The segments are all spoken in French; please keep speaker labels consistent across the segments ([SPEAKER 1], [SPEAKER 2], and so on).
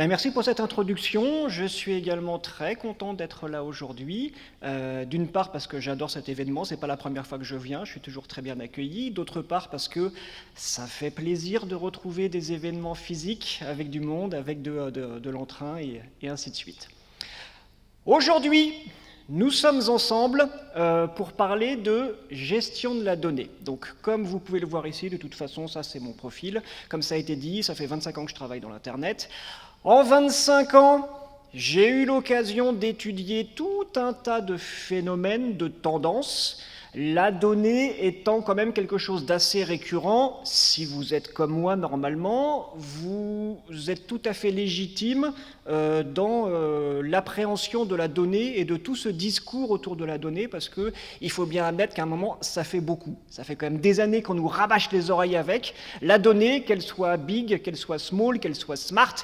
[SPEAKER 1] Merci pour cette introduction. Je suis également très content d'être là aujourd'hui. D'une part parce que j'adore cet événement, c'est pas la première fois que je viens, je suis toujours très bien accueilli. D'autre part parce que ça fait plaisir de retrouver des événements physiques avec du monde, avec de l'entrain et ainsi de suite. Aujourd'hui, nous sommes ensemble pour parler de gestion de la donnée. Donc, comme vous pouvez le voir ici, de toute façon, ça c'est mon profil. Comme ça a été dit, ça fait 25 ans que je travaille dans l'Internet. En 25 ans, j'ai eu l'occasion d'étudier tout un tas de phénomènes, de tendances, la donnée étant quand même quelque chose d'assez récurrent. Si vous êtes comme moi normalement, vous êtes tout à fait légitime dans l'appréhension de la donnée et de tout ce discours autour de la donnée, parce qu'il faut bien admettre qu'à un moment, ça fait beaucoup. Ça fait quand même des années qu'on nous rabâche les oreilles avec. La donnée, qu'elle soit big, qu'elle soit small, qu'elle soit smart,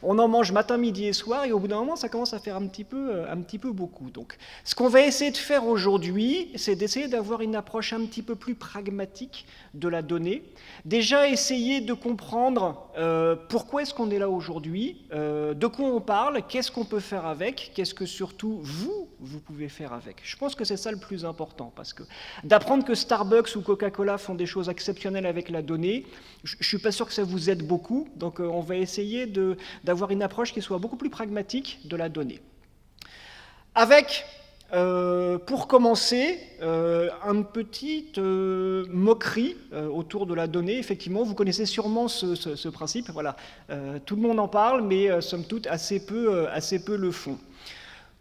[SPEAKER 1] on en mange matin, midi et soir, et au bout d'un moment, ça commence à faire un petit peu beaucoup. Donc, ce qu'on va essayer de faire aujourd'hui, c'est d'essayer d'avoir une approche un petit peu plus pragmatique de la donnée. Déjà, essayer de comprendre pourquoi est-ce qu'on est là aujourd'hui, de quoi on parle, qu'est-ce qu'on peut faire avec, qu'est-ce que surtout vous pouvez faire avec. Je pense que c'est ça le plus important, parce que d'apprendre que Starbucks ou Coca-Cola font des choses exceptionnelles avec la donnée, je ne suis pas sûr que ça vous aide beaucoup, donc on va essayer d'avoir une approche qui soit beaucoup plus pragmatique de la donnée. Avec, pour commencer, une petite moquerie autour de la donnée. Effectivement, vous connaissez sûrement ce principe. Voilà, tout le monde en parle, mais somme toute assez peu le font.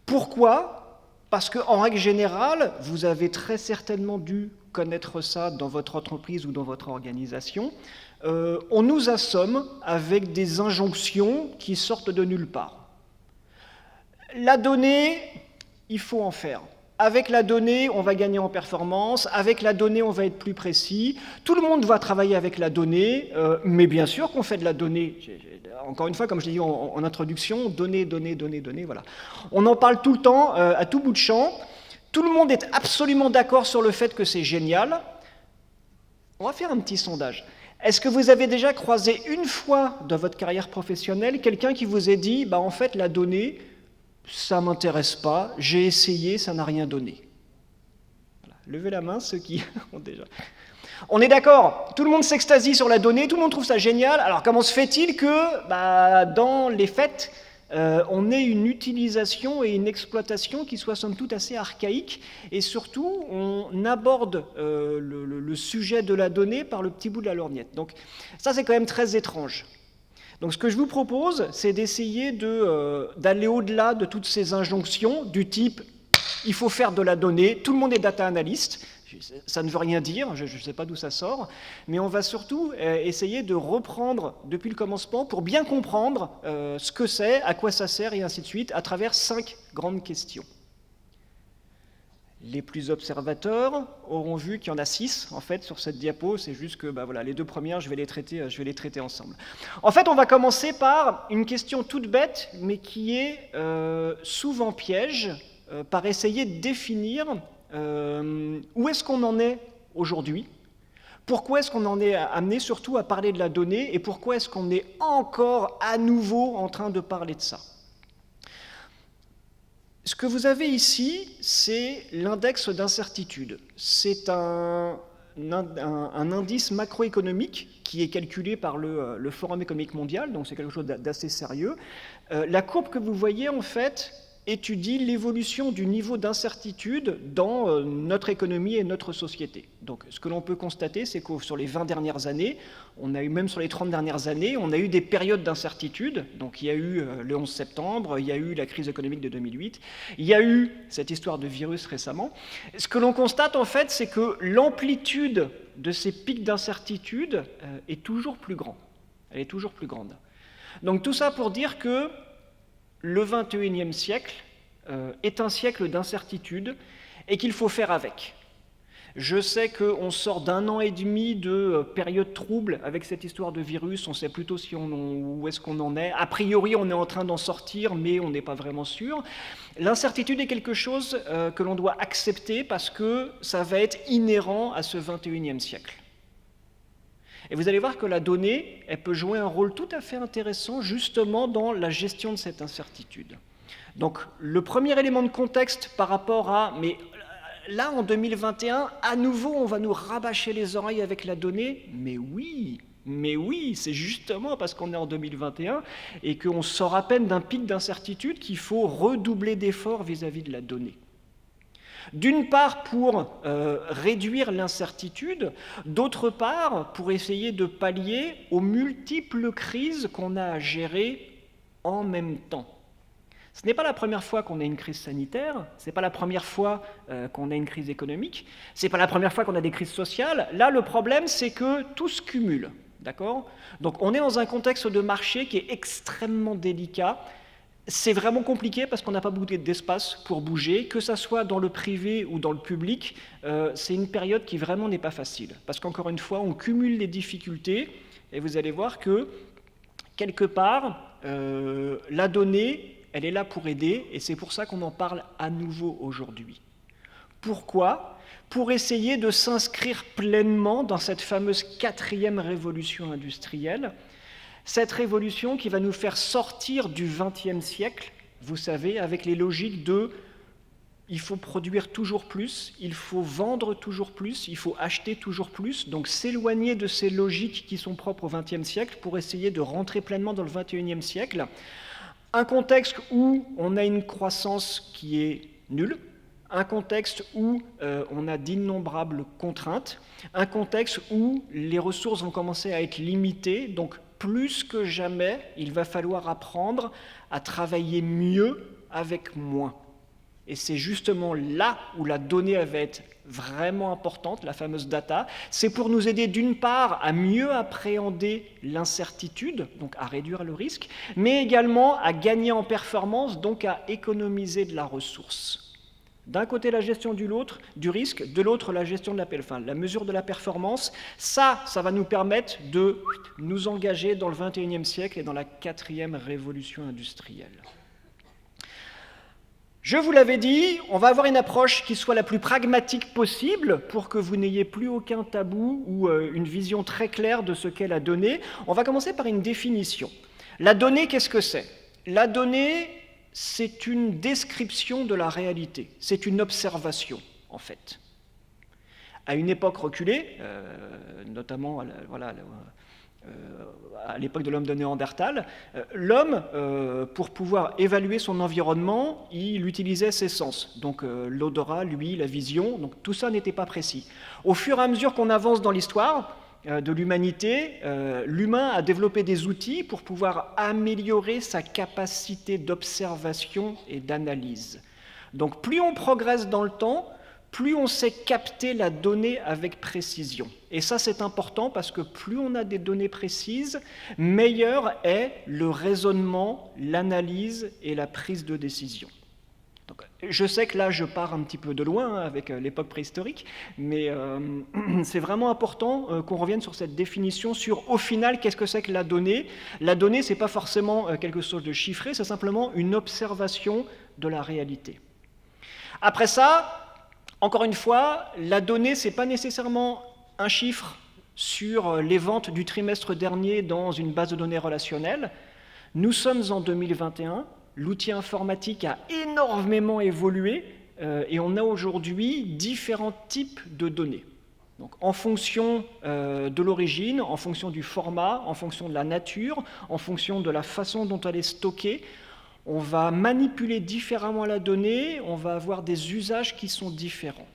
[SPEAKER 1] Pourquoi ? Parce qu'en règle générale, vous avez très certainement dû connaître ça dans votre entreprise ou dans votre organisation. On nous assomme avec des injonctions qui sortent de nulle part. La donnée, il faut en faire. Avec la donnée, on va gagner en performance. Avec la donnée, on va être plus précis. Tout le monde va travailler avec la donnée, mais bien sûr qu'on fait de la donnée. Encore une fois, comme je l'ai dit en introduction, données, voilà. On en parle tout le temps, à tout bout de champ. Tout le monde est absolument d'accord sur le fait que c'est génial. On va faire un petit sondage. Est-ce que vous avez déjà croisé une fois dans votre carrière professionnelle quelqu'un qui vous ait dit « en fait, la donnée, ça ne m'intéresse pas, j'ai essayé, ça n'a rien donné ». Voilà. Levez la main ceux qui ont déjà... On est d'accord, tout le monde s'extasie sur la donnée, tout le monde trouve ça génial. Alors comment se fait-il que, dans les faits, on ait une utilisation et une exploitation qui soient somme toute assez archaïques, et surtout on aborde le sujet de la donnée par le petit bout de la lorgnette. Donc ça c'est quand même très étrange. Donc ce que je vous propose, c'est d'essayer d'aller au-delà de toutes ces injonctions du type « il faut faire de la donnée », tout le monde est data analyst. Ça ne veut rien dire, je ne sais pas d'où ça sort, mais on va surtout essayer de reprendre depuis le commencement pour bien comprendre ce que c'est, à quoi ça sert et ainsi de suite, à travers 5 grandes questions. Les plus observateurs auront vu qu'il y en a 6 en fait sur cette diapo, c'est juste que voilà, les 2 premières, je vais les traiter ensemble. En fait, on va commencer par une question toute bête, mais qui est souvent piège, par essayer de définir où est-ce qu'on en est aujourd'hui, pourquoi est-ce qu'on en est amené surtout à parler de la donnée et pourquoi est-ce qu'on est encore à nouveau en train de parler de ça. Ce que vous avez ici, c'est l'index d'incertitude. C'est un indice macroéconomique qui est calculé par le Forum économique mondial, donc c'est quelque chose d'assez sérieux. La courbe que vous voyez en fait étudie l'évolution du niveau d'incertitude dans notre économie et notre société. Donc ce que l'on peut constater, c'est que sur les 20 dernières années, on a eu, même sur les 30 dernières années, on a eu des périodes d'incertitude. Donc il y a eu le 11 septembre, il y a eu la crise économique de 2008, il y a eu cette histoire de virus récemment. Ce que l'on constate en fait, c'est que l'amplitude de ces pics d'incertitude est toujours plus grande. Elle est toujours plus grande. Donc tout ça pour dire que le XXIe siècle est un siècle d'incertitude et qu'il faut faire avec. Je sais qu'on sort d'1 an et demi de période trouble avec cette histoire de virus, on sait plutôt où est-ce qu'on en est. A priori, on est en train d'en sortir, mais on n'est pas vraiment sûr. L'incertitude est quelque chose que l'on doit accepter parce que ça va être inhérent à ce XXIe siècle. Et vous allez voir que la donnée, elle peut jouer un rôle tout à fait intéressant justement dans la gestion de cette incertitude. Donc le premier élément de contexte par rapport à, mais là en 2021, à nouveau on va nous rabâcher les oreilles avec la donnée, mais oui, c'est justement parce qu'on est en 2021 et qu'on sort à peine d'un pic d'incertitude qu'il faut redoubler d'efforts vis-à-vis de la donnée. D'une part pour réduire l'incertitude, d'autre part pour essayer de pallier aux multiples crises qu'on a à gérer en même temps. Ce n'est pas la première fois qu'on a une crise sanitaire, ce n'est pas la première fois qu'on a une crise économique, ce n'est pas la première fois qu'on a des crises sociales. Là, le problème, c'est que tout se cumule, d'accord ? Donc on est dans un contexte de marché qui est extrêmement délicat. C'est vraiment compliqué parce qu'on n'a pas beaucoup d'espace pour bouger, que ça soit dans le privé ou dans le public. C'est une période qui vraiment n'est pas facile. Parce qu'encore une fois, on cumule les difficultés et vous allez voir que, quelque part, la donnée, elle est là pour aider et c'est pour ça qu'on en parle à nouveau aujourd'hui. Pourquoi ? Pour essayer de s'inscrire pleinement dans cette fameuse 4e révolution industrielle, cette révolution qui va nous faire sortir du XXe siècle, vous savez, avec les logiques de il faut produire toujours plus, il faut vendre toujours plus, il faut acheter toujours plus, donc s'éloigner de ces logiques qui sont propres au XXe siècle pour essayer de rentrer pleinement dans le XXIe siècle. Un contexte où on a une croissance qui est nulle, un contexte où on a d'innombrables contraintes, un contexte où les ressources vont commencer à être limitées, donc plus que jamais, il va falloir apprendre à travailler mieux avec moins. Et c'est justement là où la donnée va être vraiment importante, la fameuse data. C'est pour nous aider d'une part à mieux appréhender l'incertitude, donc à réduire le risque, mais également à gagner en performance, donc à économiser de la ressource. D'un côté la gestion du risque, de l'autre la gestion de la mesure de la performance. Ça va nous permettre de nous engager dans le XXIe siècle et dans la 4e révolution industrielle. Je vous l'avais dit, on va avoir une approche qui soit la plus pragmatique possible pour que vous n'ayez plus aucun tabou ou une vision très claire de ce qu'est la donnée. On va commencer par une définition. La donnée, qu'est-ce que c'est ? La donnée, c'est une description de la réalité, c'est une observation, en fait. À une époque reculée, notamment à l'époque de l'homme de Néandertal, l'homme, pour pouvoir évaluer son environnement, il utilisait ses sens. Donc l'odorat, l'ouïe, la vision, donc tout ça n'était pas précis. Au fur et à mesure qu'on avance dans l'histoire de l'humanité, l'humain a développé des outils pour pouvoir améliorer sa capacité d'observation et d'analyse. Donc plus on progresse dans le temps, plus on sait capter la donnée avec précision. Et ça, c'est important parce que plus on a des données précises, meilleur est le raisonnement, l'analyse et la prise de décision. Donc, je sais que là, je pars un petit peu de loin avec l'époque préhistorique, mais c'est vraiment important qu'on revienne sur cette définition sur, au final, qu'est-ce que c'est que la donnée ? La donnée, ce n'est pas forcément quelque chose de chiffré, c'est simplement une observation de la réalité. Après ça, encore une fois, la donnée, ce n'est pas nécessairement un chiffre sur les ventes du trimestre dernier dans une base de données relationnelle. Nous sommes en 2021, l'outil informatique a énormément évolué et on a aujourd'hui différents types de données. Donc, en fonction de l'origine, en fonction du format, en fonction de la nature, en fonction de la façon dont elle est stockée, on va manipuler différemment la donnée, on va avoir des usages qui sont différents.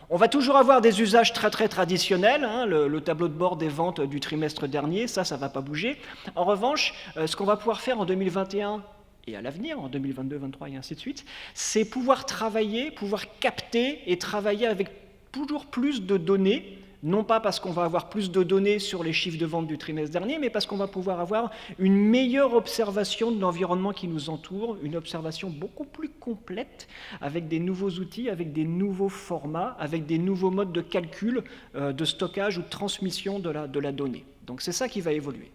[SPEAKER 1] On va toujours avoir des usages très traditionnels, hein, le tableau de bord des ventes du trimestre dernier, ça ne va pas bouger. En revanche, ce qu'on va pouvoir faire en 2021 et à l'avenir, en 2022, 2023 et ainsi de suite, c'est pouvoir travailler, pouvoir capter et travailler avec toujours plus de données, non pas parce qu'on va avoir plus de données sur les chiffres de vente du trimestre dernier, mais parce qu'on va pouvoir avoir une meilleure observation de l'environnement qui nous entoure, une observation beaucoup plus complète, avec des nouveaux outils, avec des nouveaux formats, avec des nouveaux modes de calcul, de stockage ou de transmission de la donnée. Donc c'est ça qui va évoluer.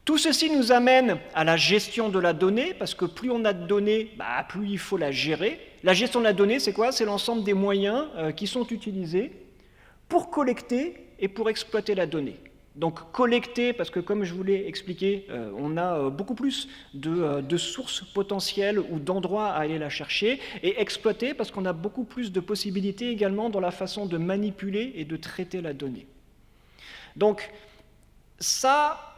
[SPEAKER 1] Tout ceci nous amène à la gestion de la donnée, parce que plus on a de données, plus il faut la gérer. La gestion de la donnée, c'est quoi ? C'est l'ensemble des moyens qui sont utilisés pour collecter et pour exploiter la donnée. Donc collecter, parce que comme je vous l'ai expliqué, on a beaucoup plus de sources potentielles ou d'endroits à aller la chercher, et exploiter, parce qu'on a beaucoup plus de possibilités également dans la façon de manipuler et de traiter la donnée. Donc ça,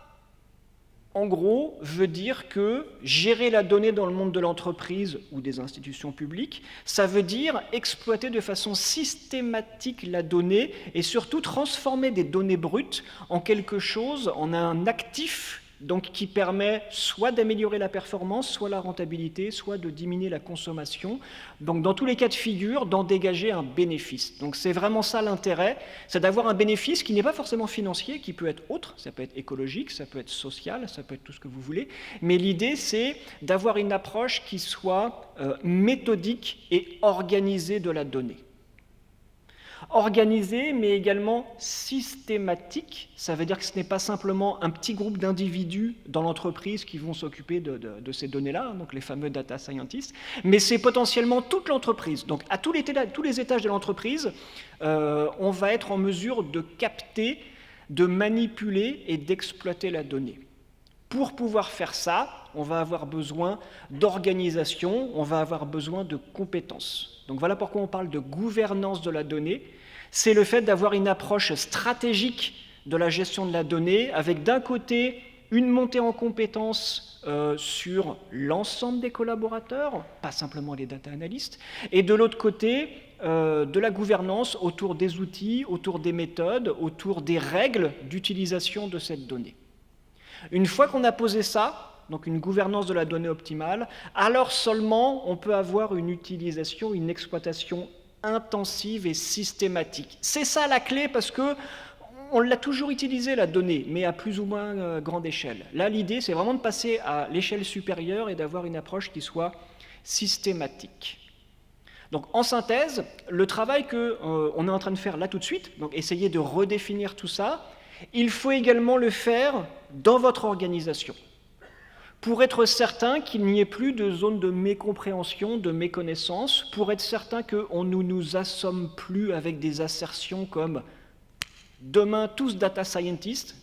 [SPEAKER 1] en gros, veut dire que gérer la donnée dans le monde de l'entreprise ou des institutions publiques, ça veut dire exploiter de façon systématique la donnée et surtout transformer des données brutes en quelque chose, en un actif, donc qui permet soit d'améliorer la performance, soit la rentabilité, soit de diminuer la consommation. Donc dans tous les cas de figure, d'en dégager un bénéfice. Donc c'est vraiment ça l'intérêt, c'est d'avoir un bénéfice qui n'est pas forcément financier, qui peut être autre, ça peut être écologique, ça peut être social, ça peut être tout ce que vous voulez, mais l'idée c'est d'avoir une approche qui soit méthodique et organisée de la donnée. Organisée, mais également systématique, ça veut dire que ce n'est pas simplement un petit groupe d'individus dans l'entreprise qui vont s'occuper de ces données-là, donc les fameux data scientists, mais c'est potentiellement toute l'entreprise. Donc à tous les étages de l'entreprise, on va être en mesure de capter, de manipuler et d'exploiter la donnée. Pour pouvoir faire ça, on va avoir besoin d'organisation, on va avoir besoin de compétences. Donc voilà pourquoi on parle de gouvernance de la donnée. C'est le fait d'avoir une approche stratégique de la gestion de la donnée, avec d'un côté une montée en compétences sur l'ensemble des collaborateurs, pas simplement les data analystes, et de l'autre côté, de la gouvernance autour des outils, autour des méthodes, autour des règles d'utilisation de cette donnée. Une fois qu'on a posé ça, donc une gouvernance de la donnée optimale, alors seulement on peut avoir une utilisation, une exploitation intensive et systématique. C'est ça la clé, parce que on l'a toujours utilisé la donnée, mais à plus ou moins grande échelle. Là, l'idée, c'est vraiment de passer à l'échelle supérieure et d'avoir une approche qui soit systématique. Donc en synthèse, le travail qu'on est en train de faire là tout de suite, donc essayer de redéfinir tout ça, il faut également le faire dans votre organisation, pour être certain qu'il n'y ait plus de zone de mécompréhension, de méconnaissance, pour être certain qu'on ne nous assomme plus avec des assertions comme « demain, tous data scientists »,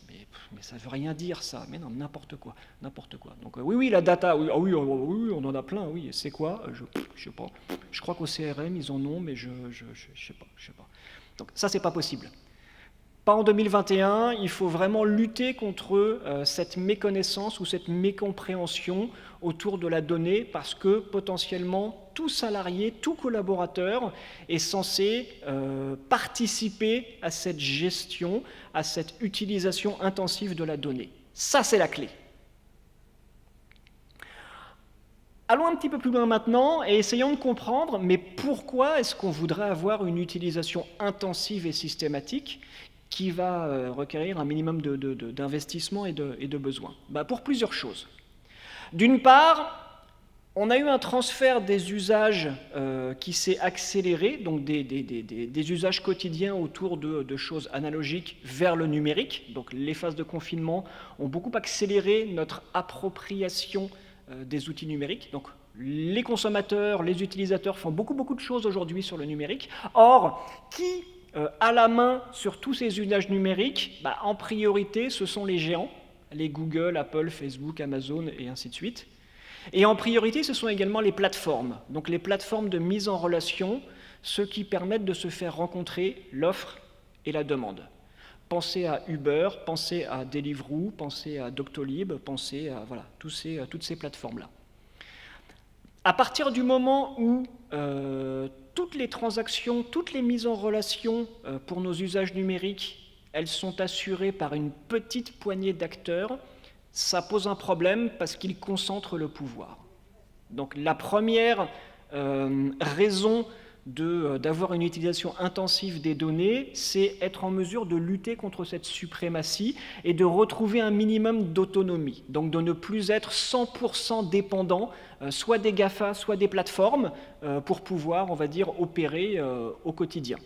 [SPEAKER 1] mais ça ne veut rien dire ça, mais non, n'importe quoi, n'importe quoi. Donc oui, la data, oui, oui, on en a plein, oui, c'est quoi? Je sais pas, je crois qu'au CRM, ils en ont, mais je sais pas. Donc ça, c'est pas possible. Pas en 2021, il faut vraiment lutter contre cette méconnaissance ou cette mécompréhension autour de la donnée, parce que potentiellement tout salarié, tout collaborateur est censé participer à cette gestion, à cette utilisation intensive de la donnée. Ça, c'est la clé. Allons un petit peu plus loin maintenant et essayons de comprendre, mais pourquoi est-ce qu'on voudrait avoir une utilisation intensive et systématique qui va requérir un minimum d'investissement et de besoins? Pour plusieurs choses. D'une part, on a eu un transfert des usages qui s'est accéléré, donc des usages quotidiens autour de choses analogiques vers le numérique. Donc les phases de confinement ont beaucoup accéléré notre appropriation des outils numériques. Donc les consommateurs, les utilisateurs font beaucoup de choses aujourd'hui sur le numérique. Or, qui à la main sur tous ces usages numériques, en priorité, ce sont les géants, les Google, Apple, Facebook, Amazon et ainsi de suite. Et en priorité, ce sont également les plateformes, donc les plateformes de mise en relation, ceux qui permettent de se faire rencontrer l'offre et la demande. Pensez à Uber, pensez à Deliveroo, pensez à Doctolib, pensez à toutes ces plateformes-là. À partir du moment où toutes les transactions, toutes les mises en relation pour nos usages numériques, elles sont assurées par une petite poignée d'acteurs, ça pose un problème parce qu'ils concentrent le pouvoir. Donc la première raison d'avoir une utilisation intensive des données, c'est être en mesure de lutter contre cette suprématie et de retrouver un minimum d'autonomie, donc de ne plus être 100% dépendant, soit des GAFA, soit des plateformes, pour pouvoir, on va dire, opérer au quotidien.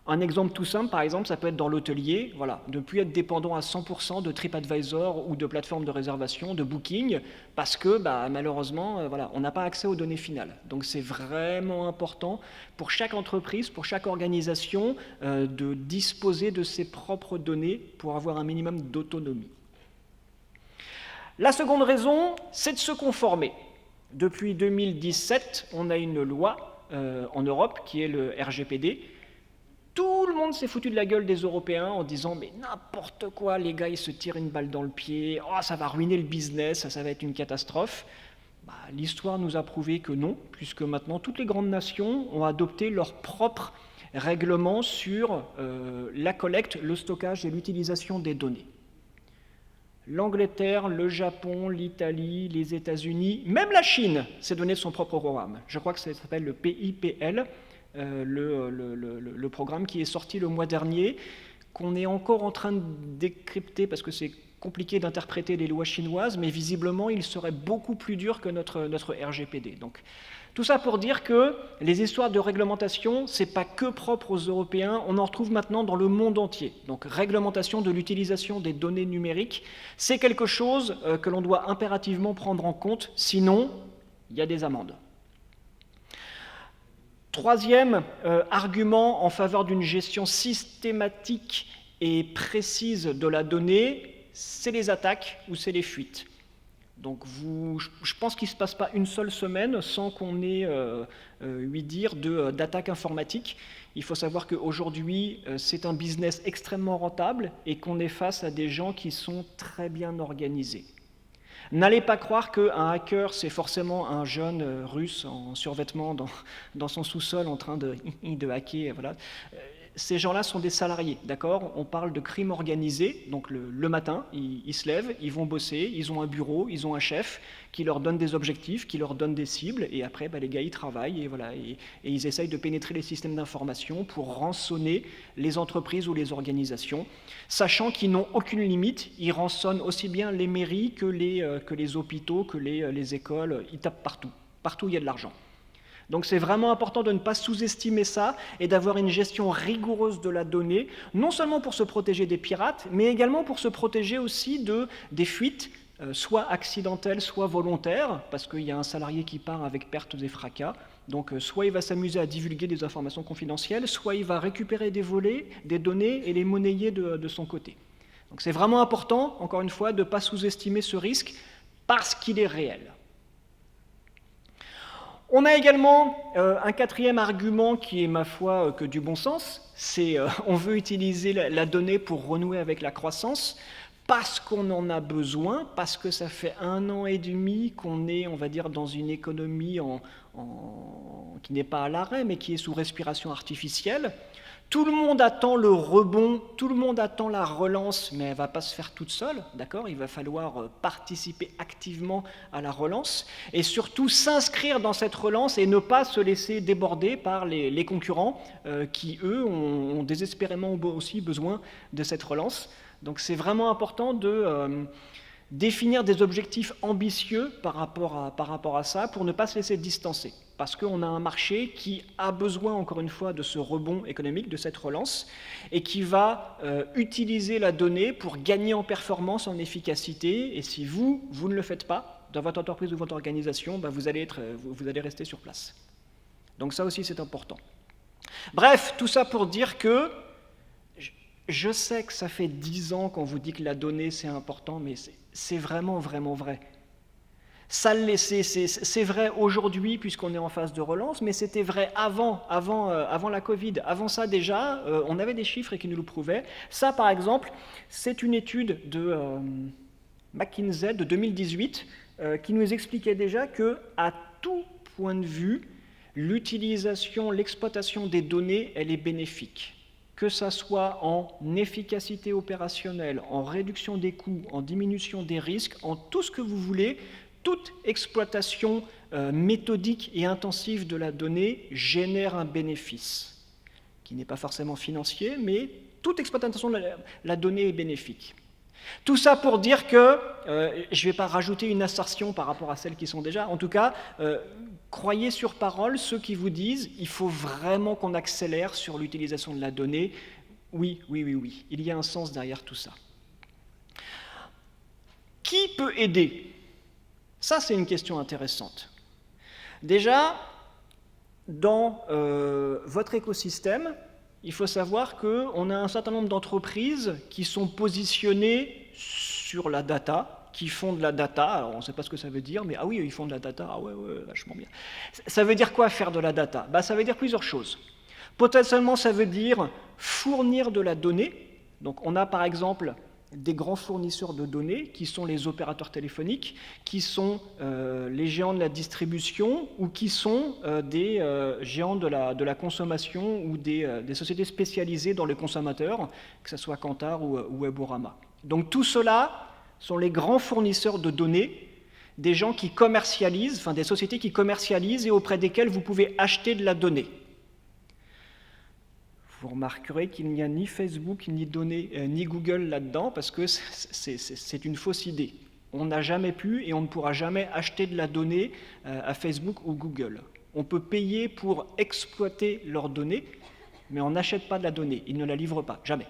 [SPEAKER 1] Un exemple tout simple, par exemple, ça peut être dans l'hôtelier, voilà, ne plus être dépendant à 100% de TripAdvisor ou de plateformes de réservation, de Booking, parce que malheureusement, voilà, on n'a pas accès aux données finales. Donc c'est vraiment important pour chaque entreprise, pour chaque organisation, de disposer de ses propres données pour avoir un minimum d'autonomie. La seconde raison, c'est de se conformer. Depuis 2017, on a une loi en Europe qui est le RGPD. Tout le monde s'est foutu de la gueule des Européens en disant « mais n'importe quoi, les gars, ils se tirent une balle dans le pied, oh, ça va ruiner le business, ça va être une catastrophe ». L'histoire nous a prouvé que non, puisque maintenant toutes les grandes nations ont adopté leurs propres règlements sur la collecte, le stockage et l'utilisation des données. L'Angleterre, le Japon, l'Italie, les États-Unis, même la Chine s'est donné son propre programme. Je crois que ça s'appelle le PIPL, le programme qui est sorti le mois dernier, qu'on est encore en train de décrypter parce que c'est compliqué d'interpréter les lois chinoises, mais visiblement il serait beaucoup plus dur que notre RGPD. Donc, tout ça pour dire que les histoires de réglementation, ce n'est pas que propre aux Européens, on en retrouve maintenant dans le monde entier. Donc réglementation de l'utilisation des données numériques, c'est quelque chose que l'on doit impérativement prendre en compte, sinon il y a des amendes. Troisième argument en faveur d'une gestion systématique et précise de la donnée, c'est les attaques ou c'est les fuites. Donc je pense qu'il ne se passe pas une seule semaine sans qu'on ait, ouï dire, d'attaques informatiques. Il faut savoir qu'aujourd'hui, c'est un business extrêmement rentable et qu'on est face à des gens qui sont très bien organisés. N'allez pas croire qu'un hacker, c'est forcément un jeune russe en survêtement dans son sous-sol en train de hacker. Voilà. Ces gens-là sont des salariés, d'accord? On parle de crime organisé, donc le matin, ils se lèvent, ils vont bosser, ils ont un bureau, ils ont un chef qui leur donne des objectifs, qui leur donne des cibles, et après, les gars, ils travaillent, et voilà, et ils essayent de pénétrer les systèmes d'information pour rançonner les entreprises ou les organisations, sachant qu'ils n'ont aucune limite, ils rançonnent aussi bien les mairies que les hôpitaux, que les écoles, ils tapent partout. Partout, il y a de l'argent. Donc c'est vraiment important de ne pas sous-estimer ça et d'avoir une gestion rigoureuse de la donnée, non seulement pour se protéger des pirates, mais également pour se protéger aussi des fuites, soit accidentelles, soit volontaires, parce qu'il y a un salarié qui part avec pertes et fracas. Donc soit il va s'amuser à divulguer des informations confidentielles, soit il va récupérer des volets, des données et les monnayer de son côté. Donc c'est vraiment important, encore une fois, de ne pas sous-estimer ce risque parce qu'il est réel. On a également un quatrième argument qui est, ma foi, que du bon sens, c'est on veut utiliser la donnée pour renouer avec la croissance, parce qu'on en a besoin, parce que ça fait 1 an et demi qu'on est, on va dire, dans une économie qui n'est pas à l'arrêt, mais qui est sous respiration artificielle. Tout le monde attend le rebond, tout le monde attend la relance, mais elle ne va pas se faire toute seule, d'accord? Il va falloir participer activement à la relance et surtout s'inscrire dans cette relance et ne pas se laisser déborder par les concurrents qui, eux, ont désespérément aussi besoin de cette relance. Donc c'est vraiment important de définir des objectifs ambitieux par rapport à ça pour ne pas se laisser distancer. Parce qu'on a un marché qui a besoin, encore une fois, de ce rebond économique, de cette relance, et qui va utiliser la donnée pour gagner en performance, en efficacité, et si vous ne le faites pas, dans votre entreprise ou votre organisation, vous allez rester sur place. Donc ça aussi, c'est important. Bref, tout ça pour dire que je sais que ça fait 10 ans qu'on vous dit que la donnée, c'est important, mais c'est vraiment, vraiment vrai. C'est vrai aujourd'hui puisqu'on est en phase de relance, mais c'était vrai avant la Covid. Avant ça déjà, on avait des chiffres qui nous le prouvaient. Ça, par exemple, c'est une étude de McKinsey de 2018 qui nous expliquait déjà qu'à tout point de vue, l'utilisation, l'exploitation des données, elle est bénéfique. Que ça soit en efficacité opérationnelle, en réduction des coûts, en diminution des risques, en tout ce que vous voulez, toute exploitation méthodique et intensive de la donnée génère un bénéfice, qui n'est pas forcément financier, mais toute exploitation de la donnée est bénéfique. Tout ça pour dire que, je ne vais pas rajouter une assertion par rapport à celles qui sont déjà, en tout cas, croyez sur parole ceux qui vous disent il faut vraiment qu'on accélère sur l'utilisation de la donnée. Oui, oui, oui, oui, il y a un sens derrière tout ça. Qui peut aider? Ça, c'est une question intéressante. Déjà, dans votre écosystème, il faut savoir qu'on a un certain nombre d'entreprises qui sont positionnées sur la data, qui font de la data. Alors, on ne sait pas ce que ça veut dire, mais ah oui, ils font de la data, ah ouais, ouais, vachement bien. Ça veut dire quoi, faire de la data? Ça veut dire plusieurs choses. Potentiellement, ça veut dire fournir de la donnée. Donc, on a par exemple des grands fournisseurs de données qui sont les opérateurs téléphoniques, qui sont les géants de la distribution ou qui sont des géants de la consommation ou des sociétés spécialisées dans les consommateurs, que ce soit Kantar ou Weborama. Donc tout cela sont les grands fournisseurs de données, des gens qui commercialisent, enfin des sociétés qui commercialisent et auprès desquelles vous pouvez acheter de la donnée. Vous remarquerez qu'il n'y a ni Facebook, ni Google là-dedans, parce que c'est une fausse idée. On n'a jamais pu et on ne pourra jamais acheter de la donnée à Facebook ou Google. On peut payer pour exploiter leurs données, mais on n'achète pas de la donnée, ils ne la livrent pas, jamais.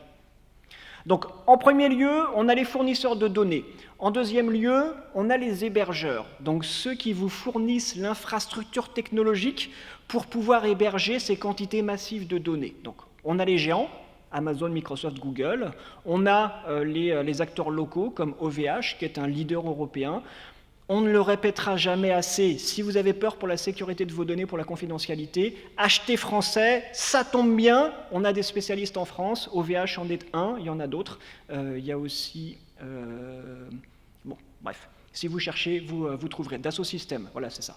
[SPEAKER 1] Donc, en premier lieu, on a les fournisseurs de données. En deuxième lieu, on a les hébergeurs, donc ceux qui vous fournissent l'infrastructure technologique pour pouvoir héberger ces quantités massives de données. Donc, on a les géants, Amazon, Microsoft, Google. On a les acteurs locaux comme OVH, qui est un leader européen. On ne le répétera jamais assez. Si vous avez peur pour la sécurité de vos données, pour la confidentialité, achetez français, ça tombe bien. On a des spécialistes en France. OVH en est un, il y en a d'autres. Il y a aussi... bon, bref. Si vous cherchez, vous trouverez. Dassault Systèmes, voilà, c'est ça.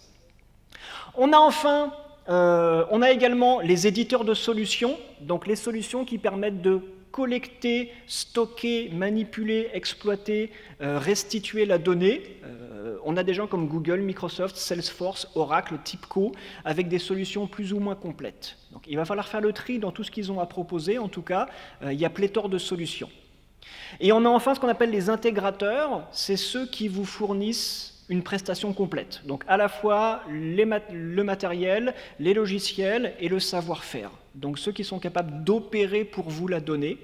[SPEAKER 1] On a enfin... on a également les éditeurs de solutions, donc les solutions qui permettent de collecter, stocker, manipuler, exploiter, restituer la donnée. On a des gens comme Google, Microsoft, Salesforce, Oracle, TIBCO, avec des solutions plus ou moins complètes. Donc il va falloir faire le tri dans tout ce qu'ils ont à proposer, en tout cas, il y a pléthore de solutions. Et on a enfin ce qu'on appelle les intégrateurs, c'est ceux qui vous fournissent une prestation complète. Donc à la fois le matériel, les logiciels et le savoir-faire. Donc ceux qui sont capables d'opérer pour vous la donnée.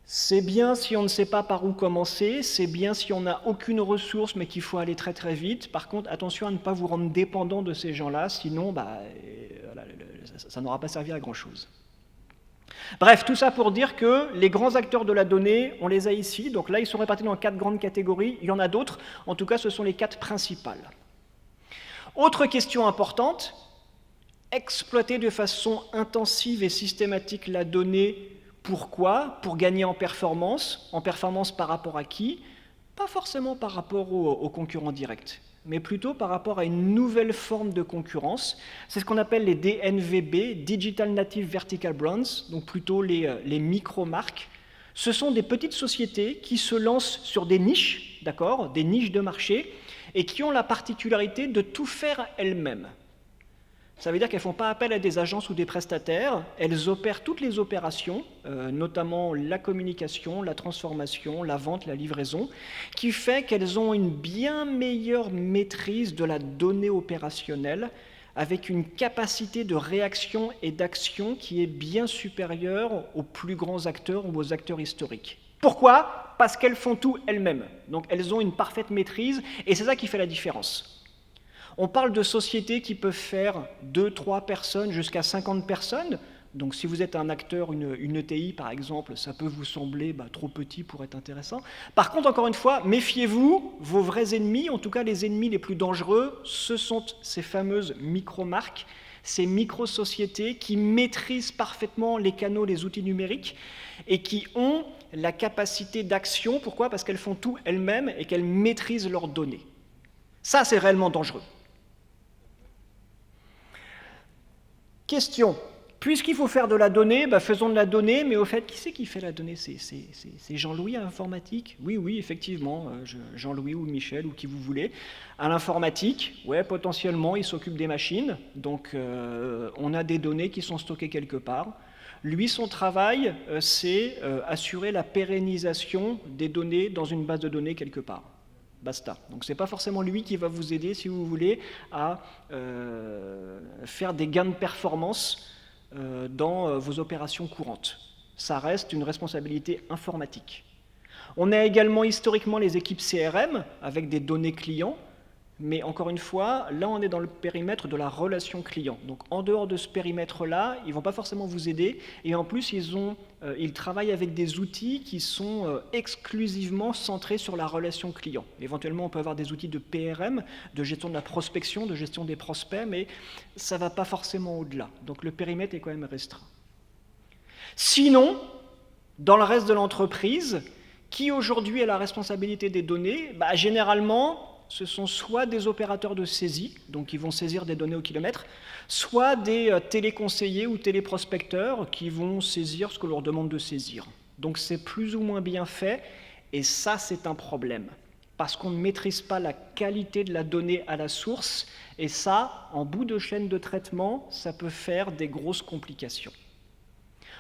[SPEAKER 1] C'est bien si on ne sait pas par où commencer, c'est bien si on n'a aucune ressource mais qu'il faut aller très très vite. Par contre, attention à ne pas vous rendre dépendant de ces gens-là, sinon ça n'aura pas servi à grand-chose. Bref, tout ça pour dire que les grands acteurs de la donnée, on les a ici. Donc là, ils sont répartis dans 4 grandes catégories. Il y en a d'autres. En tout cas, ce sont les 4 principales. Autre question importante, exploiter de façon intensive et systématique la donnée. Pourquoi? Pour gagner en performance. En performance par rapport à qui? Pas forcément par rapport aux concurrents directs, mais plutôt par rapport à une nouvelle forme de concurrence. C'est ce qu'on appelle les DNVB, Digital Native Vertical Brands, donc plutôt les micro-marques. Ce sont des petites sociétés qui se lancent sur des niches, d'accord, des niches de marché, et qui ont la particularité de tout faire elles-mêmes. Ça veut dire qu'elles ne font pas appel à des agences ou des prestataires, elles opèrent toutes les opérations, notamment la communication, la transformation, la vente, la livraison, qui fait qu'elles ont une bien meilleure maîtrise de la donnée opérationnelle, avec une capacité de réaction et d'action qui est bien supérieure aux plus grands acteurs ou aux acteurs historiques. Pourquoi? Parce qu'elles font tout elles-mêmes. Donc elles ont une parfaite maîtrise, et c'est ça qui fait la différence. On parle de sociétés qui peuvent faire 2, 3 personnes jusqu'à 50 personnes. Donc si vous êtes un acteur, une ETI par exemple, ça peut vous sembler trop petit pour être intéressant. Par contre, encore une fois, méfiez-vous, vos vrais ennemis, en tout cas les ennemis les plus dangereux, ce sont ces fameuses micro-marques, ces micro-sociétés qui maîtrisent parfaitement les canaux, les outils numériques et qui ont la capacité d'action. Pourquoi? Parce qu'elles font tout elles-mêmes et qu'elles maîtrisent leurs données. Ça, c'est réellement dangereux. Question. Puisqu'il faut faire de la donnée, faisons de la donnée, mais au fait, qui c'est qui fait la donnée? C'est Jean-Louis à l'informatique? Oui, effectivement, Jean-Louis ou Michel ou qui vous voulez. À l'informatique, ouais, potentiellement, il s'occupe des machines, donc on a des données qui sont stockées quelque part. Lui, son travail, c'est assurer la pérennisation des données dans une base de données quelque part. Basta. Donc ce n'est pas forcément lui qui va vous aider, si vous voulez, à faire des gains de performance dans vos opérations courantes. Ça reste une responsabilité informatique. On a également historiquement les équipes CRM avec des données clients, mais encore une fois, là on est dans le périmètre de la relation client. Donc en dehors de ce périmètre-là, ils ne vont pas forcément vous aider, et en plus ils travaillent avec des outils qui sont exclusivement centrés sur la relation client. Éventuellement on peut avoir des outils de PRM, de gestion de la prospection, de gestion des prospects, mais ça ne va pas forcément au-delà. Donc le périmètre est quand même restreint. Sinon, dans le reste de l'entreprise, qui aujourd'hui a la responsabilité des données? Généralement, ce sont soit des opérateurs de saisie, donc qui vont saisir des données au kilomètre, soit des téléconseillers ou téléprospecteurs qui vont saisir ce que l'on leur demande de saisir. Donc c'est plus ou moins bien fait, et ça c'est un problème, parce qu'on ne maîtrise pas la qualité de la donnée à la source, et ça, en bout de chaîne de traitement, ça peut faire des grosses complications.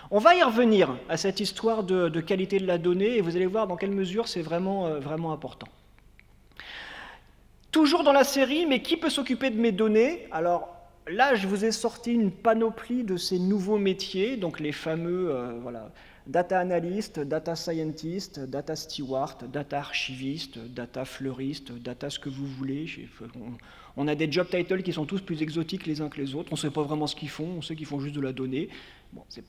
[SPEAKER 1] On va y revenir à cette histoire de qualité de la donnée, et vous allez voir dans quelle mesure c'est vraiment important. Toujours dans la série, mais qui peut s'occuper de mes données? Alors là, je vous ai sorti une panoplie de ces nouveaux métiers, donc les fameux data analyst, data scientist, data steward, data archiviste, data fleuriste, data ce que vous voulez. On a des job titles qui sont tous plus exotiques les uns que les autres, on ne sait pas vraiment ce qu'ils font, on sait qu'ils font juste de la donnée. Bon, c'est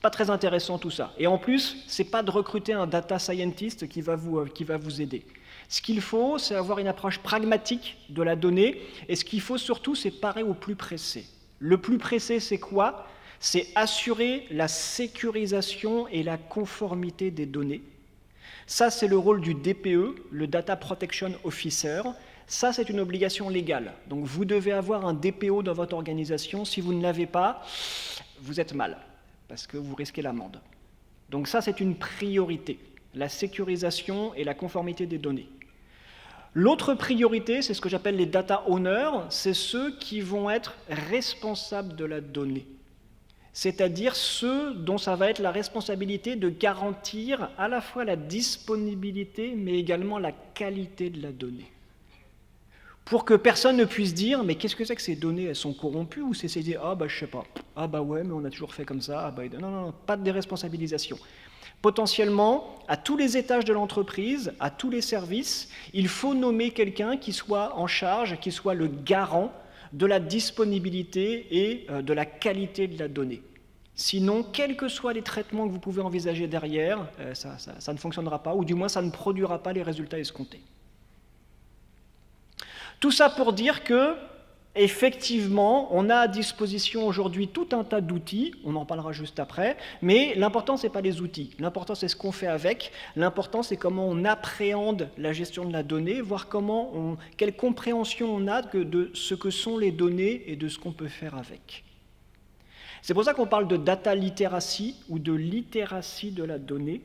[SPEAKER 1] pas très intéressant tout ça. Et en plus, c'est pas de recruter un data scientist qui va vous aider. Ce qu'il faut, c'est avoir une approche pragmatique de la donnée, et ce qu'il faut surtout, c'est parer au plus pressé. Le plus pressé, c'est quoi? C'est assurer la sécurisation et la conformité des données. Ça, c'est le rôle du DPE, le Data Protection Officer. Ça, c'est une obligation légale. Donc, vous devez avoir un DPO dans votre organisation. Si vous ne l'avez pas, vous êtes mal, parce que vous risquez l'amende. Donc ça, c'est une priorité, la sécurisation et la conformité des données. L'autre priorité, c'est ce que j'appelle les data owners, c'est ceux qui vont être responsables de la donnée. C'est-à-dire ceux dont ça va être la responsabilité de garantir à la fois la disponibilité, mais également la qualité de la donnée. Pour que personne ne puisse dire, mais qu'est-ce que c'est que ces données, elles sont corrompues, ou c'est dire, je sais pas, ouais, mais on a toujours fait comme ça, non, pas de déresponsabilisation. Potentiellement, à tous les étages de l'entreprise, à tous les services, il faut nommer quelqu'un qui soit en charge, qui soit le garant de la disponibilité et de la qualité de la donnée. Sinon, quels que soient les traitements que vous pouvez envisager derrière, ça ne fonctionnera pas, ou du moins ça ne produira pas les résultats escomptés. Tout ça pour dire que, effectivement, on a à disposition aujourd'hui tout un tas d'outils, on en parlera juste après, mais l'important, ce n'est pas les outils, l'important, c'est ce qu'on fait avec, l'important, c'est comment on appréhende la gestion de la donnée, voir quelle compréhension on a de ce que sont les données et de ce qu'on peut faire avec. C'est pour ça qu'on parle de data literacy ou de littératie de la donnée.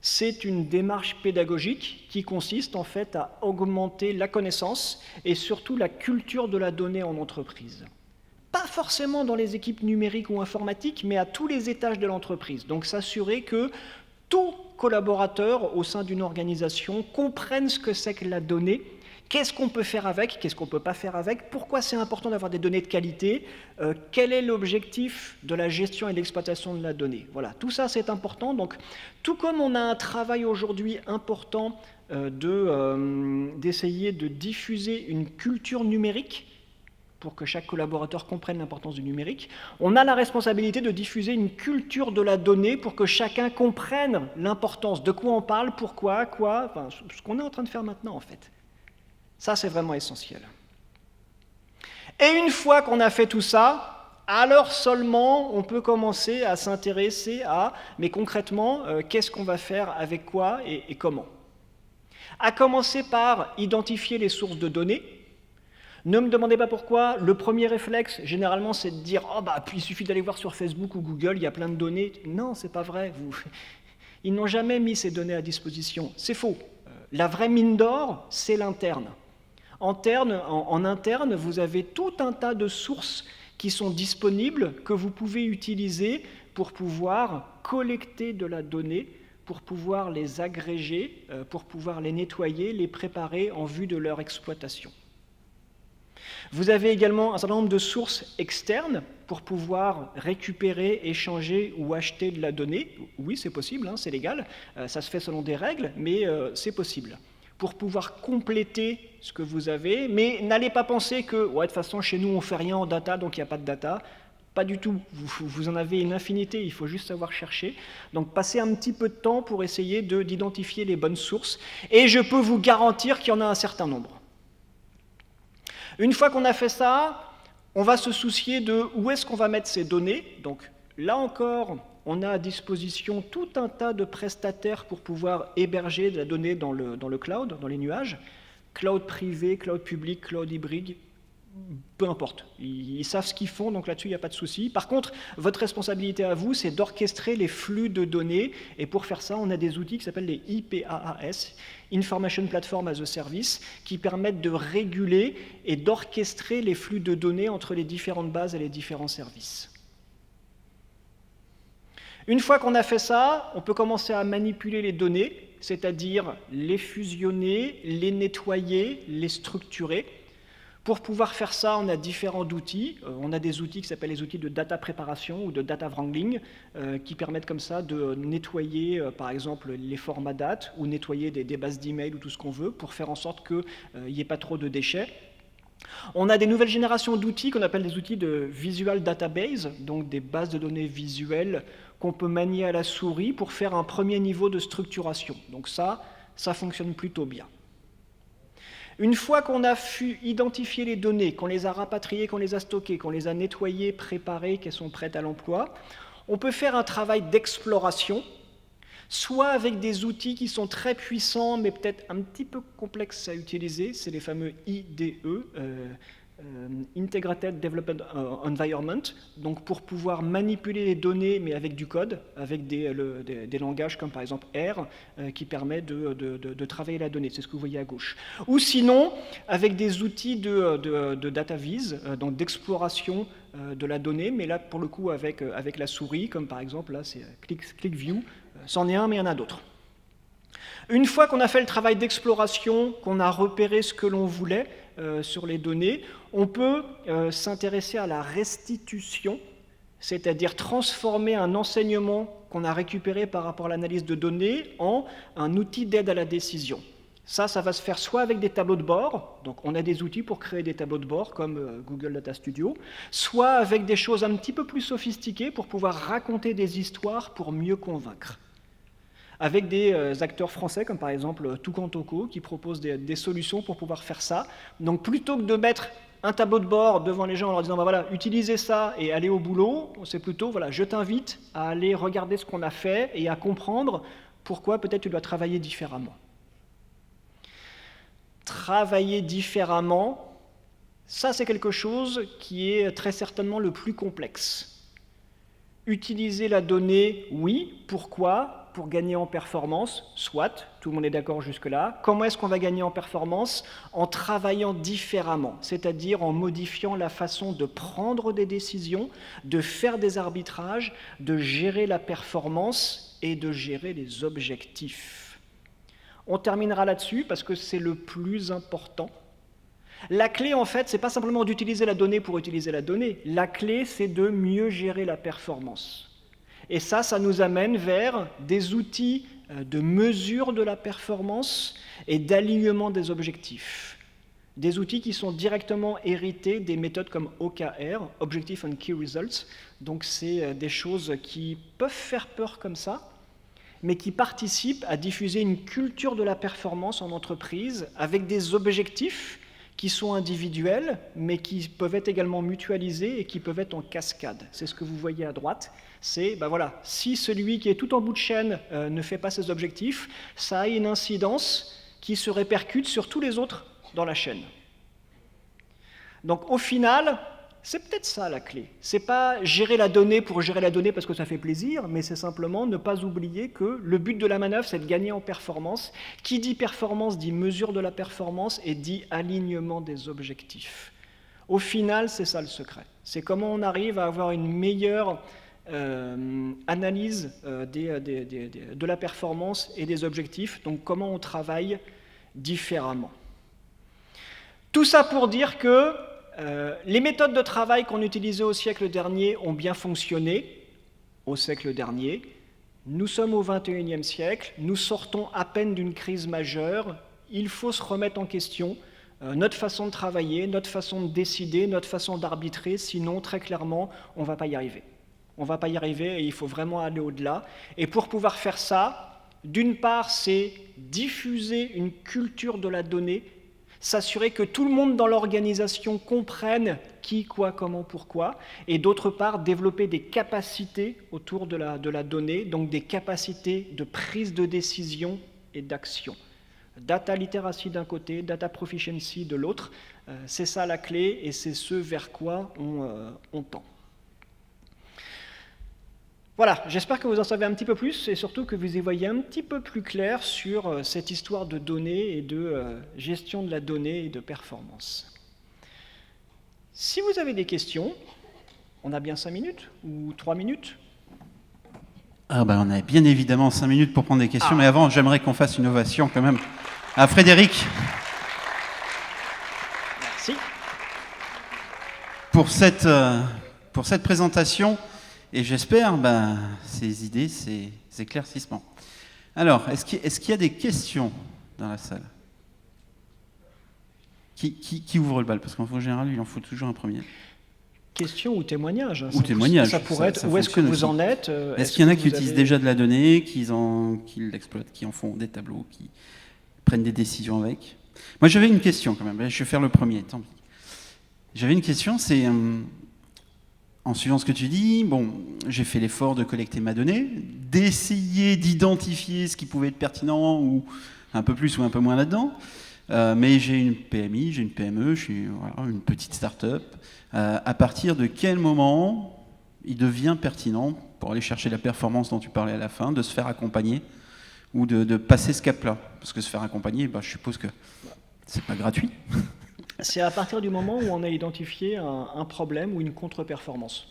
[SPEAKER 1] C'est une démarche pédagogique qui consiste en fait à augmenter la connaissance et surtout la culture de la donnée en entreprise. Pas forcément dans les équipes numériques ou informatiques, mais à tous les étages de l'entreprise. Donc s'assurer que tout collaborateur au sein d'une organisation comprenne ce que c'est que la donnée, qu'est-ce qu'on peut faire avec, qu'est-ce qu'on ne peut pas faire avec, pourquoi c'est important d'avoir des données de qualité, quel est l'objectif de la gestion et de l'exploitation de la donnée. Voilà, tout ça c'est important. Donc, tout comme on a un travail aujourd'hui important d'essayer de diffuser une culture numérique, pour que chaque collaborateur comprenne l'importance du numérique, on a la responsabilité de diffuser une culture de la donnée pour que chacun comprenne l'importance, de quoi on parle, pourquoi, quoi, enfin, ce qu'on est en train de faire maintenant en fait. Ça, c'est vraiment essentiel. Et une fois qu'on a fait tout ça, alors seulement on peut commencer à s'intéresser à, mais concrètement, qu'est-ce qu'on va faire avec quoi et comment. À commencer par identifier les sources de données. Ne me demandez pas pourquoi, le premier réflexe, généralement, c'est de dire « puis il suffit d'aller voir sur Facebook ou Google, il y a plein de données. » Non, c'est pas vrai. Ils n'ont jamais mis ces données à disposition. C'est faux. La vraie mine d'or, c'est l'interne. En interne, vous avez tout un tas de sources qui sont disponibles, que vous pouvez utiliser pour pouvoir collecter de la donnée, pour pouvoir les agréger, pour pouvoir les nettoyer, les préparer en vue de leur exploitation. Vous avez également un certain nombre de sources externes pour pouvoir récupérer, échanger ou acheter de la donnée. Oui, c'est possible, c'est légal, ça se fait selon des règles, mais c'est possible. Pour pouvoir compléter ce que vous avez, mais n'allez pas penser que, ouais, de toute façon, chez nous, on ne fait rien en data, donc il n'y a pas de data. Pas du tout, vous en avez une infinité, il faut juste savoir chercher. Donc passez un petit peu de temps pour essayer d'identifier les bonnes sources, et je peux vous garantir qu'il y en a un certain nombre. Une fois qu'on a fait ça, on va se soucier de où est-ce qu'on va mettre ces données. Donc là encore, on a à disposition tout un tas de prestataires pour pouvoir héberger de la donnée dans le cloud, dans les nuages. Cloud privé, cloud public, cloud hybride, peu importe. Ils savent ce qu'ils font, donc là-dessus, il n'y a pas de souci. Par contre, votre responsabilité à vous, c'est d'orchestrer les flux de données. Et pour faire ça, on a des outils qui s'appellent les IPaaS, Information Platform as a Service, qui permettent de réguler et d'orchestrer les flux de données entre les différentes bases et les différents services. Une fois qu'on a fait ça, on peut commencer à manipuler les données, c'est-à-dire les fusionner, les nettoyer, les structurer. Pour pouvoir faire ça, on a différents outils. On a des outils qui s'appellent les outils de data préparation ou de data wrangling, qui permettent comme ça de nettoyer, par exemple, les formats date ou nettoyer des bases d'email ou tout ce qu'on veut pour faire en sorte qu'il n'y ait pas trop de déchets. On a des nouvelles générations d'outils qu'on appelle des outils de visual database, donc des bases de données visuelles qu'on peut manier à la souris pour faire un premier niveau de structuration. Donc ça fonctionne plutôt bien. Une fois qu'on a identifié les données, qu'on les a rapatriées, qu'on les a stockées, qu'on les a nettoyées, préparées, qu'elles sont prêtes à l'emploi, on peut faire un travail d'exploration, soit avec des outils qui sont très puissants, mais peut-être un petit peu complexes à utiliser, c'est les fameux IDE, Integrated Development Environment, donc pour pouvoir manipuler les données, mais avec du code, avec des langages comme par exemple R, qui permet de travailler la donnée, c'est ce que vous voyez à gauche. Ou sinon, avec des outils de data viz, donc d'exploration de la donnée, mais là pour le coup avec la souris, comme par exemple là c'est ClickView, c'en est un mais il y en a d'autres. Une fois qu'on a fait le travail d'exploration, qu'on a repéré ce que l'on voulait sur les données, on peut s'intéresser à la restitution, c'est-à-dire transformer un enseignement qu'on a récupéré par rapport à l'analyse de données en un outil d'aide à la décision. Ça va se faire soit avec des tableaux de bord, donc on a des outils pour créer des tableaux de bord comme Google Data Studio, soit avec des choses un petit peu plus sophistiquées pour pouvoir raconter des histoires pour mieux convaincre. Avec des acteurs français, comme par exemple Toucan Toco, qui proposent des solutions pour pouvoir faire ça. Donc plutôt que de mettre un tableau de bord devant les gens en leur disant voilà, utilisez ça et allez au boulot, c'est plutôt voilà, je t'invite à aller regarder ce qu'on a fait et à comprendre pourquoi peut-être tu dois travailler différemment. Travailler différemment, ça c'est quelque chose qui est très certainement le plus complexe. Utiliser la donnée, oui, pourquoi ? Pour gagner en performance, soit, tout le monde est d'accord jusque-là. Comment est-ce qu'on va gagner en performance ? En travaillant différemment, c'est-à-dire en modifiant la façon de prendre des décisions, de faire des arbitrages, de gérer la performance et de gérer les objectifs. On terminera là-dessus parce que c'est le plus important. La clé, en fait, c'est pas simplement d'utiliser la donnée pour utiliser la donnée. La clé, c'est de mieux gérer la performance. Et ça nous amène vers des outils de mesure de la performance et d'alignement des objectifs. Des outils qui sont directement hérités des méthodes comme OKR, Objective and Key Results. Donc c'est des choses qui peuvent faire peur comme ça, mais qui participent à diffuser une culture de la performance en entreprise avec des objectifs qui sont individuels, mais qui peuvent être également mutualisés et qui peuvent être en cascade. C'est ce que vous voyez à droite. C'est, voilà, si celui qui est tout en bout de chaîne ne fait pas ses objectifs, ça a une incidence qui se répercute sur tous les autres dans la chaîne. Donc au final, c'est peut-être ça la clé. C'est pas gérer la donnée pour gérer la donnée parce que ça fait plaisir, mais c'est simplement ne pas oublier que le but de la manœuvre, c'est de gagner en performance. Qui dit performance dit mesure de la performance et dit alignement des objectifs. Au final, c'est ça le secret. C'est comment on arrive à avoir une meilleure analyse de la performance et des objectifs, donc comment on travaille différemment. Tout ça pour dire que les méthodes de travail qu'on utilisait au siècle dernier ont bien fonctionné au siècle dernier. Nous sommes au XXIe siècle, nous sortons à peine d'une crise majeure, il faut se remettre en question notre façon de travailler, notre façon de décider, notre façon d'arbitrer, sinon très clairement on ne va pas y arriver. On ne va pas y arriver et il faut vraiment aller au-delà. Et pour pouvoir faire ça, d'une part c'est diffuser une culture de la donnée, s'assurer que tout le monde dans l'organisation comprenne qui, quoi, comment, pourquoi, et d'autre part, développer des capacités autour de la donnée, donc des capacités de prise de décision et d'action. Data literacy d'un côté, data proficiency de l'autre, c'est ça la clé et c'est ce vers quoi on tend. Voilà, j'espère que vous en savez un petit peu plus et surtout que vous y voyez un petit peu plus clair sur cette histoire de données et de gestion de la donnée et de performance. Si vous avez des questions, on a bien 5 minutes ou 3 minutes?
[SPEAKER 2] On a bien évidemment 5 minutes pour prendre des questions, mais avant, j'aimerais qu'on fasse une ovation quand même à Frédéric.
[SPEAKER 1] Merci.
[SPEAKER 2] Pour cette présentation, et j'espère ces idées, ces éclaircissements. Alors, est-ce qu'il y a des questions dans la salle? Qui ouvre le bal? Parce qu'en général, il en faut toujours un premier.
[SPEAKER 1] Question ou témoignage.
[SPEAKER 2] Ou témoignage.
[SPEAKER 1] Ça pourrait être où est-ce que vous en êtes.
[SPEAKER 2] Est-ce qu'il y en a qui utilisent déjà de la donnée, qui l'exploitent, qui en font des tableaux, qui prennent des décisions avec? Moi, j'avais une question quand même. Je vais faire le premier, tant pis. J'avais une question, c'est... En suivant ce que tu dis, j'ai fait l'effort de collecter ma donnée, d'essayer d'identifier ce qui pouvait être pertinent, ou un peu plus ou un peu moins là-dedans. Mais j'ai une PMI, j'ai une PME, je suis une petite start-up. À partir de quel moment il devient pertinent, pour aller chercher la performance dont tu parlais à la fin, de se faire accompagner ou de passer ce cap-là? Parce que se faire accompagner, je suppose que c'est pas gratuit.
[SPEAKER 1] C'est à partir du moment où on a identifié un problème ou une contre-performance.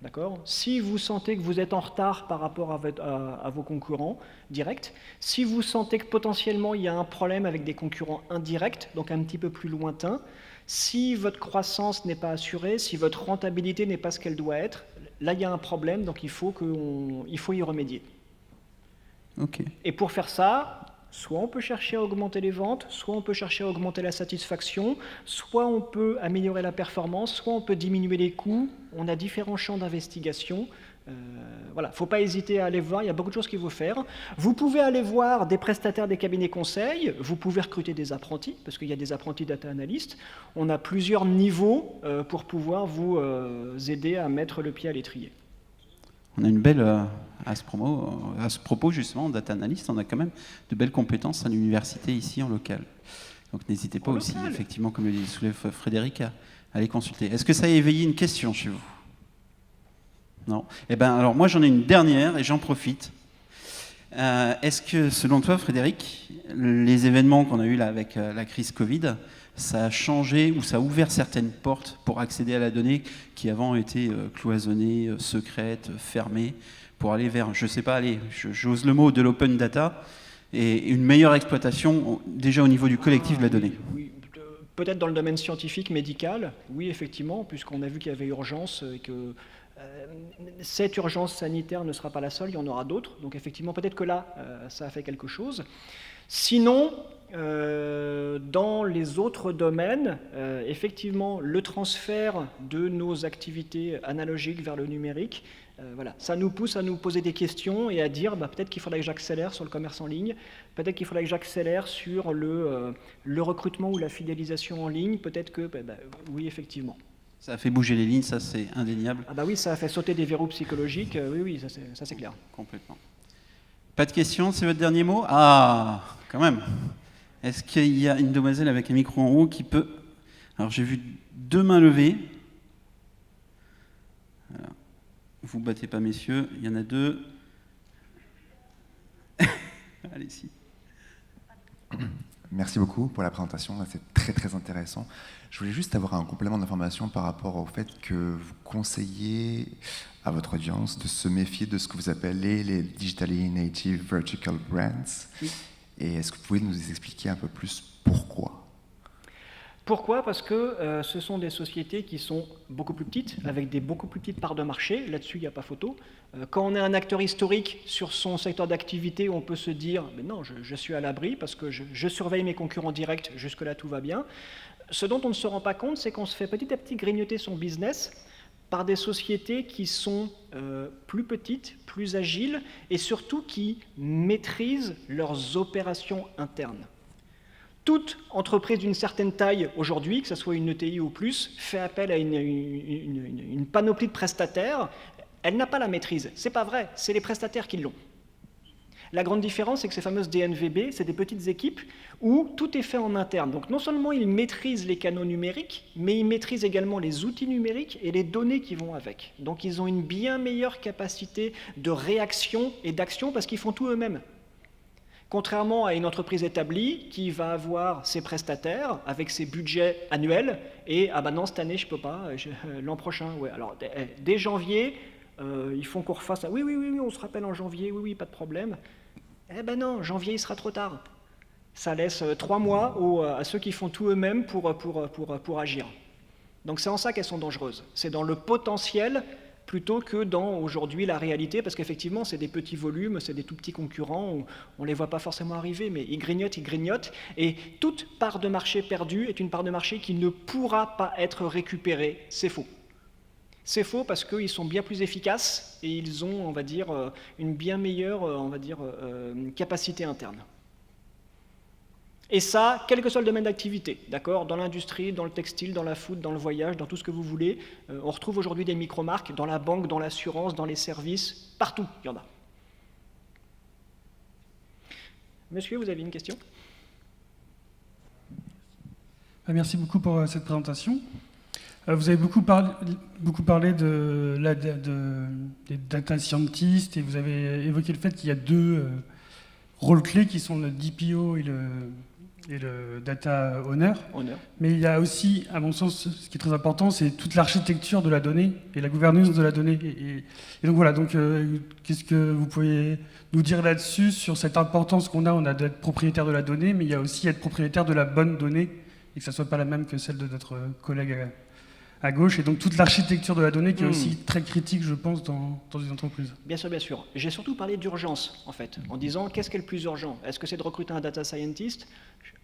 [SPEAKER 1] D'accord? Si vous sentez que vous êtes en retard par rapport à vos concurrents directs, si vous sentez que potentiellement il y a un problème avec des concurrents indirects, donc un petit peu plus lointains, si votre croissance n'est pas assurée, si votre rentabilité n'est pas ce qu'elle doit être, là il y a un problème, donc il faut y remédier.
[SPEAKER 2] Okay.
[SPEAKER 1] Et pour faire ça, soit on peut chercher à augmenter les ventes, soit on peut chercher à augmenter la satisfaction, soit on peut améliorer la performance, soit on peut diminuer les coûts. On a différents champs d'investigation. Voilà, il ne faut pas hésiter à aller voir, il y a beaucoup de choses qu'il faut faire. Vous pouvez aller voir des prestataires des cabinets conseils, vous pouvez recruter des apprentis, parce qu'il y a des apprentis data analystes. On a plusieurs niveaux pour pouvoir vous aider à mettre le pied à l'étrier.
[SPEAKER 2] On a une belle, à ce propos justement, data analyst, on a quand même de belles compétences à l'université ici en local. Donc n'hésitez pas aussi, effectivement, comme le soulève Frédéric, à les consulter. Est-ce que ça a éveillé une question chez vous? Non? Alors moi j'en ai une dernière et j'en profite. Est-ce que, selon toi, Frédéric, les événements qu'on a eus là avec la crise Covid, ça a changé ou ça a ouvert certaines portes pour accéder à la donnée qui avant étaient cloisonnées, secrètes, fermées, pour aller vers, je sais pas, j'ose le mot, de l'open data et une meilleure exploitation déjà au niveau du collectif de la donnée?
[SPEAKER 1] Oui, peut-être dans le domaine scientifique, médical, oui, effectivement, puisqu'on a vu qu'il y avait urgence et que cette urgence sanitaire ne sera pas la seule, il y en aura d'autres. Donc effectivement, peut-être que là, ça a fait quelque chose. Sinon, dans les autres domaines, effectivement, le transfert de nos activités analogiques vers le numérique, voilà, ça nous pousse à nous poser des questions et à dire peut-être qu'il faudrait que j'accélère sur le commerce en ligne, peut-être qu'il faudrait que j'accélère sur le recrutement ou la fidélisation en ligne, peut-être que, oui, effectivement.
[SPEAKER 2] Ça a fait bouger les lignes, ça c'est indéniable.
[SPEAKER 1] Ah oui, ça a fait sauter des verrous psychologiques, oui, ça c'est clair.
[SPEAKER 2] Complètement. Pas de questions, c'est votre dernier mot? Ah, quand même. Est-ce qu'il y a une demoiselle avec un micro en haut qui peut... Alors j'ai vu 2 mains levées. Voilà. Vous battez pas, messieurs, il y en a 2. Allez-y.
[SPEAKER 3] Merci beaucoup pour la présentation, c'est très très intéressant. Je voulais juste avoir un complément d'information par rapport au fait que vous conseillez à votre audience de se méfier de ce que vous appelez les Digitally Native Vertical Brands.
[SPEAKER 1] Oui.
[SPEAKER 3] Et est-ce que vous pouvez nous expliquer un peu plus pourquoi ?
[SPEAKER 1] Pourquoi ? Parce que ce sont des sociétés qui sont beaucoup plus petites, avec des beaucoup plus petites parts de marché. Là-dessus, il n'y a pas photo. Quand on est un acteur historique sur son secteur d'activité, on peut se dire « mais non, je suis à l'abri parce que je surveille mes concurrents directs, jusque-là tout va bien ». Ce dont on ne se rend pas compte, c'est qu'on se fait petit à petit grignoter son business par des sociétés qui sont plus petites, plus agiles, et surtout qui maîtrisent leurs opérations internes. Toute entreprise d'une certaine taille aujourd'hui, que ce soit une ETI ou plus, fait appel à une panoplie de prestataires. Elle n'a pas la maîtrise. C'est pas vrai, c'est les prestataires qui l'ont. La grande différence, c'est que ces fameuses DNVB, c'est des petites équipes où tout est fait en interne. Donc non seulement ils maîtrisent les canaux numériques, mais ils maîtrisent également les outils numériques et les données qui vont avec. Donc ils ont une bien meilleure capacité de réaction et d'action parce qu'ils font tout eux-mêmes. Contrairement à une entreprise établie qui va avoir ses prestataires avec ses budgets annuels et « ah ben non, cette année je peux pas, l'an prochain, ouais ». Alors dès janvier, ils font qu'on refasse ça. Oui, on se rappelle en janvier, oui, pas de problème. Eh ben non, janvier il sera trop tard. Ça laisse 3 mois à ceux qui font tout eux-mêmes pour agir. Donc c'est en ça qu'elles sont dangereuses. C'est dans le potentiel plutôt que dans, aujourd'hui, la réalité, parce qu'effectivement, c'est des petits volumes, c'est des tout petits concurrents, on ne les voit pas forcément arriver, mais ils grignotent, et toute part de marché perdue est une part de marché qui ne pourra pas être récupérée. C'est faux. C'est faux parce qu'ils sont bien plus efficaces et ils ont, on va dire, une bien meilleure, capacité interne. Et ça, quel que soit le domaine d'activité, d'accord ? Dans l'industrie, dans le textile, dans la food, dans le voyage, dans tout ce que vous voulez, on retrouve aujourd'hui des micro-marques dans la banque, dans l'assurance, dans les services, partout, il y en a. Monsieur, vous avez une question ?
[SPEAKER 4] Merci beaucoup pour cette présentation. Vous avez beaucoup parlé des data scientists et vous avez évoqué le fait qu'il y a 2 rôles clés qui sont le DPO et le data owner. Mais il y a aussi, à mon sens, ce qui est très important, c'est toute l'architecture de la donnée et la gouvernance de la donnée. Et donc voilà, qu'est-ce que vous pouvez nous dire là-dessus, sur cette importance qu'on a d'être propriétaire de la donnée, mais il y a aussi être propriétaire de la bonne donnée, et que ça ne soit pas la même que celle de notre collègue à gauche, et donc toute l'architecture de la donnée qui est aussi très critique, je pense, dans une entreprise.
[SPEAKER 1] Bien sûr. J'ai surtout parlé d'urgence, en fait, en disant qu'est-ce qui est le plus urgent ? Est-ce que c'est de recruter un data scientist ?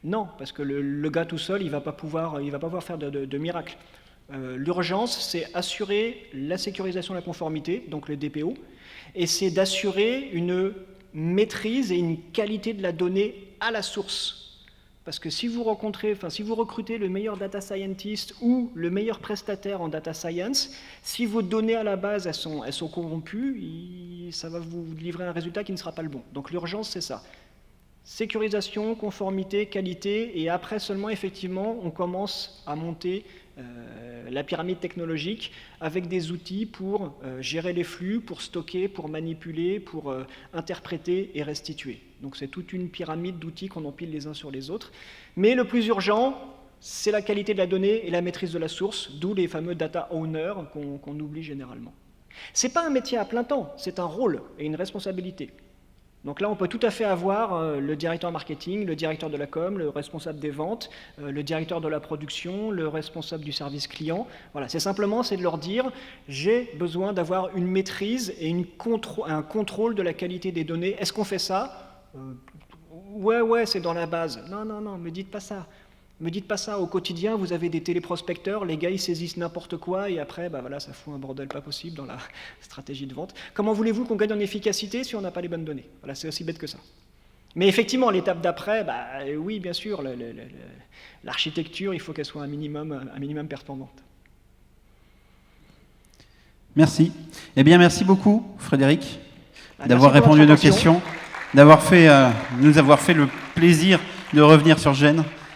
[SPEAKER 1] Non, parce que le gars tout seul, il va pas pouvoir faire de miracle. L'urgence, c'est assurer la sécurisation de la conformité, donc le DPO, et c'est d'assurer une maîtrise et une qualité de la donnée à la source. Parce que si vous recrutez le meilleur data scientist ou le meilleur prestataire en data science, si vos données à la base elles sont corrompues, ça va vous livrer un résultat qui ne sera pas le bon. Donc l'urgence, c'est ça. Sécurisation, conformité, qualité, et après seulement, effectivement, on commence à monter la pyramide technologique avec des outils pour gérer les flux, pour stocker, pour manipuler, pour interpréter et restituer. Donc c'est toute une pyramide d'outils qu'on empile les uns sur les autres. Mais le plus urgent, c'est la qualité de la donnée et la maîtrise de la source, d'où les fameux data owners qu'on oublie généralement. Ce n'est pas un métier à plein temps, c'est un rôle et une responsabilité. Donc là, on peut tout à fait avoir le directeur marketing, le directeur de la com, le responsable des ventes, le directeur de la production, le responsable du service client. Voilà, c'est de leur dire « j'ai besoin d'avoir une maîtrise et un contrôle de la qualité des données. Est-ce qu'on fait ça ? Ouais, c'est dans la base. Non, me dites pas ça. Me dites pas ça, au quotidien, vous avez des téléprospecteurs, les gars, ils saisissent n'importe quoi, et après, ça fout un bordel pas possible dans la stratégie de vente. Comment voulez-vous qu'on gagne en efficacité si on n'a pas les bonnes données ? Voilà, c'est aussi bête que ça. Mais effectivement, l'étape d'après, oui, bien sûr, l'architecture, il faut qu'elle soit un minimum performante.
[SPEAKER 2] Merci. Eh bien, merci beaucoup, Frédéric, d'avoir répondu à nos questions, nous avoir fait le plaisir de revenir sur Gênes.